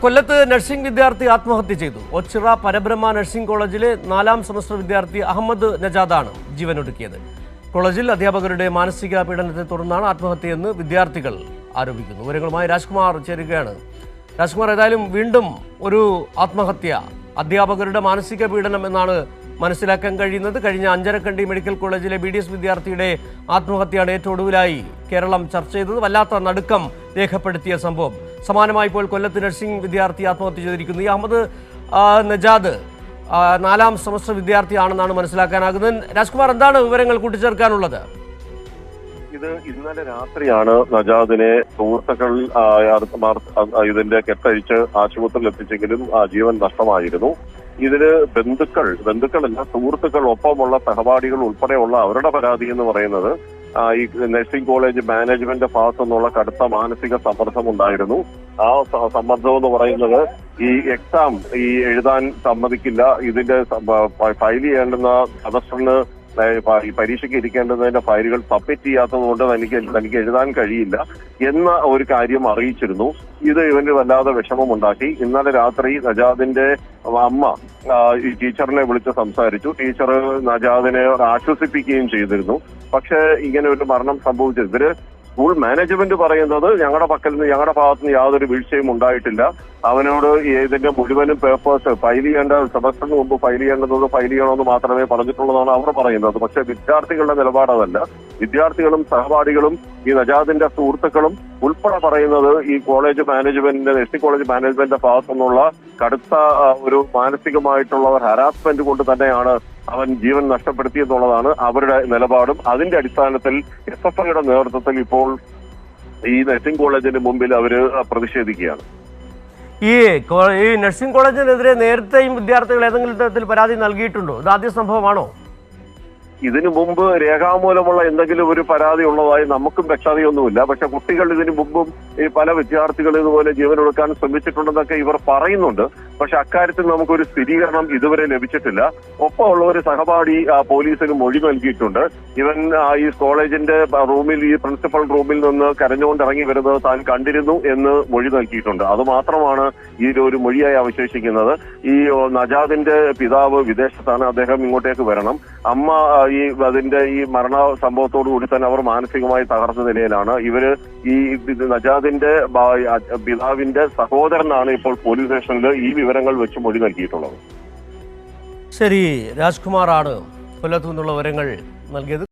കൊല്ലത്ത് നഴ്സിംഗ് വിദ്യാർത്ഥി ആത്മഹത്യ ചെയ്തു. ഒച്ചിറ പരബ്രഹ്മ നഴ്സിംഗ് കോളേജിലെ 4ാം സെമസ്റ്റർ വിദ്യാർത്ഥി അഹമ്മദ് നജാദാണ് ജീവനൊടുക്കിയത്. കോളേജിൽ അധ്യാപകരുടെ മാനസിക പീഡനത്തെ തുടർന്നാണ് ആത്മഹത്യയെന്ന് വിദ്യാർത്ഥികൾ ആരോപിക്കുന്നു. വിവരങ്ങളുമായി രാജ്കുമാർ ചേരുകയാണ്. രാജ്കുമാർ, ഏതായാലും വീണ്ടും ഒരു ആത്മഹത്യ, അധ്യാപകരുടെ മാനസിക പീഡനം എന്നാണ് മനസ്സിലാക്കാൻ കഴിയുന്നത്. കഴിഞ്ഞ അഞ്ചരക്കണ്ടി മെഡിക്കൽ കോളേജിലെ BDS വിദ്യാർത്ഥിയുടെ ആത്മഹത്യയാണ് ഏറ്റവും ഒടുവിലായി കേരളം ചർച്ച ചെയ്തത്. വല്ലാത്ത നടുക്കം രേഖപ്പെടുത്തിയ സംഭവം. സമാനമായി ഇപ്പോൾ കൊല്ലത്ത് നഴ്സിംഗ് വിദ്യാർത്ഥി ആത്മഹത്യ ചെയ്തിരിക്കുന്നു. ഈ അഹമ്മദ് നജാദ് 4ാം സെമസ്റ്റർ വിദ്യാർത്ഥിയാണെന്നാണ് മനസ്സിലാക്കാനാകുന്നത്. രാജ്കുമാർ, എന്താണ് വിവരങ്ങൾ കൂട്ടിച്ചേർക്കാനുള്ളത്? ഇത് ഇന്നലെ രാത്രിയാണ് നജാദിനെ സുഹൃത്തുക്കൾ ഇതിന്റെ കെട്ടഴിച്ച് ആശുപത്രിയിൽ എത്തിച്ചെങ്കിലും ജീവൻ നഷ്ടമായിരുന്നു. ഇതിന് ബന്ധുക്കളല്ല, സുഹൃത്തുക്കൾ, ഒപ്പമുള്ള സഹപാഠികൾ ഉൾപ്പെടെയുള്ള അവരുടെ പരാതി എന്ന് പറയുന്നത് ഈ നഴ്സിംഗ് കോളേജ് മാനേജ്മെന്റ് ഭാഗത്തു നിന്നുള്ള കടുത്ത മാനസിക സമ്മർദ്ദം ഉണ്ടായിരുന്നു. ആ സമ്മർദ്ദം എന്ന് പറയുന്നത് ഈ എക്സാം എഴുതാൻ സമ്മതിക്കില്ല, ഇതിന്റെ ഫയൽ ചെയ്യേണ്ടുന്ന സെമസ്റ്ററിന് പരീക്ഷയ്ക്ക് ഇരിക്കേണ്ടതിന്റെ ഫയലുകൾ സബ്മിറ്റ് ചെയ്യാത്തതുകൊണ്ട് തനിക്ക് എഴുതാൻ കഴിയില്ല എന്ന ഒരു കാര്യം അറിയിച്ചിരുന്നു. ഇത് ഇവന് വല്ലാതെ വിഷമമുണ്ടാക്കി. ഇന്നലെ രാത്രി നജാദിന്റെ അമ്മ ഈ ടീച്ചറിനെ വിളിച്ച് സംസാരിച്ചു. ടീച്ചർ നജാദിനെ ആശ്വസിപ്പിക്കുകയും ചെയ്തിരുന്നു. പക്ഷേ ഇങ്ങനെ ഒരു മരണം സംഭവിച്ചു. ഇവര് സ്കൂൾ മാനേജ്മെന്റ് പറയുന്നത് ഞങ്ങളുടെ ഭാഗത്ത് നിന്ന് യാതൊരു വീഴ്ചയും ഉണ്ടായിട്ടില്ല, അവനോട് ഇതിന്റെ മുഴുവനും പേപ്പേഴ്സ് ഫയൽ ചെയ്യേണ്ട സെമസ്റ്ററിന് മുമ്പ് ഫയൽ ചെയ്യണമെന്ന് മാത്രമേ പറഞ്ഞിട്ടുള്ളതാണ് അവർ പറയുന്നത്. പക്ഷെ വിദ്യാർത്ഥികളുടെ നിലപാടതല്ല. വിദ്യാർത്ഥികളും സഹപാഠികളും ഈ നജാദിന്റെ സുഹൃത്തുക്കളും ഉൾപ്പെടെ പറയുന്നത് ഈ കോളേജ് മാനേജ്മെന്റിന്റെ നഴ്സിംഗ് കോളേജ് മാനേജ്മെന്റിന്റെ ഭാഗത്തു നിന്നുള്ള കടുത്ത ഒരു മാനസികമായിട്ടുള്ള ഒരു ഹരാസ്മെന്റ് കൊണ്ട് തന്നെയാണ് അവൻ ജീവൻ നഷ്ടപ്പെടുത്തിയെന്നുള്ളതാണ് അവരുടെ നിലപാടും. അതിന്റെ അടിസ്ഥാനത്തിൽ SFIയുടെ നേതൃത്വത്തിൽ ഇപ്പോൾ ഈ നഴ്സിംഗ് കോളേജിന് മുമ്പിൽ അവര് പ്രതിഷേധിക്കുകയാണ്. ഈ നഴ്സിംഗ് കോളേജിനെതിരെ നേരത്തെയും വിദ്യാർത്ഥികൾ ഏതെങ്കിലും തരത്തിൽ പരാതി നൽകിയിട്ടുണ്ടോ? ഇത് ആദ്യ സംഭവമാണോ? ഇതിനു മുമ്പ് രേഖാമൂലമുള്ള എന്തെങ്കിലും ഒരു പരാതി ഉള്ളതായി നമുക്കും വ്യക്തതയൊന്നുമില്ല. പക്ഷെ കുട്ടികൾ ഇതിനു മുമ്പും ഈ പല വിദ്യാർത്ഥികൾ ഇതുപോലെ ജീവനൊടുക്കാൻ ശ്രമിച്ചിട്ടുണ്ടെന്നൊക്കെ ഇവർ പറയുന്നുണ്ട്. പക്ഷെ അക്കാര്യത്തിൽ നമുക്കൊരു സ്ഥിരീകരണം ഇതുവരെ ലഭിച്ചിട്ടില്ല. ഒപ്പമുള്ള ഒരു സഹപാഠി പോലീസിന് മൊഴി നൽകിയിട്ടുണ്ട്. ഇവൻ ഈ കോളേജിന്റെ റൂമിൽ, ഈ പ്രിൻസിപ്പൽ റൂമിൽ നിന്ന് കരഞ്ഞുകൊണ്ട് ഇറങ്ങി വരുന്നത് താൻ കണ്ടിരുന്നു എന്ന് മൊഴി നൽകിയിട്ടുണ്ട്. അത് മാത്രമാണ് ഈ ഒരു മൊഴിയായി അവശേഷിക്കുന്നത്. ഈ നജാദിന്റെ പിതാവ് വിദേശത്താണ്, അദ്ദേഹം ഇങ്ങോട്ടേക്ക് വരണം. അമ്മ അതിന്റെ ഈ മരണ സംഭവത്തോടു കൂടി തന്നെ അവർ മാനസികമായി തകർന്ന നിലയിലാണ്. ഇവര് ഈ നജാദിന്റെ പിതാവിന്റെ സഹോദരനാണ് ഇപ്പോൾ പോലീസ് സ്റ്റേഷനിൽ ഈ വിവരങ്ങൾ വെച്ച് മൊഴി നൽകിയിട്ടുള്ളത്. ശരി, രാജ്കുമാറാണ് കൊല്ലത്തു നിന്നുള്ള വിവരങ്ങൾ നൽകിയത്.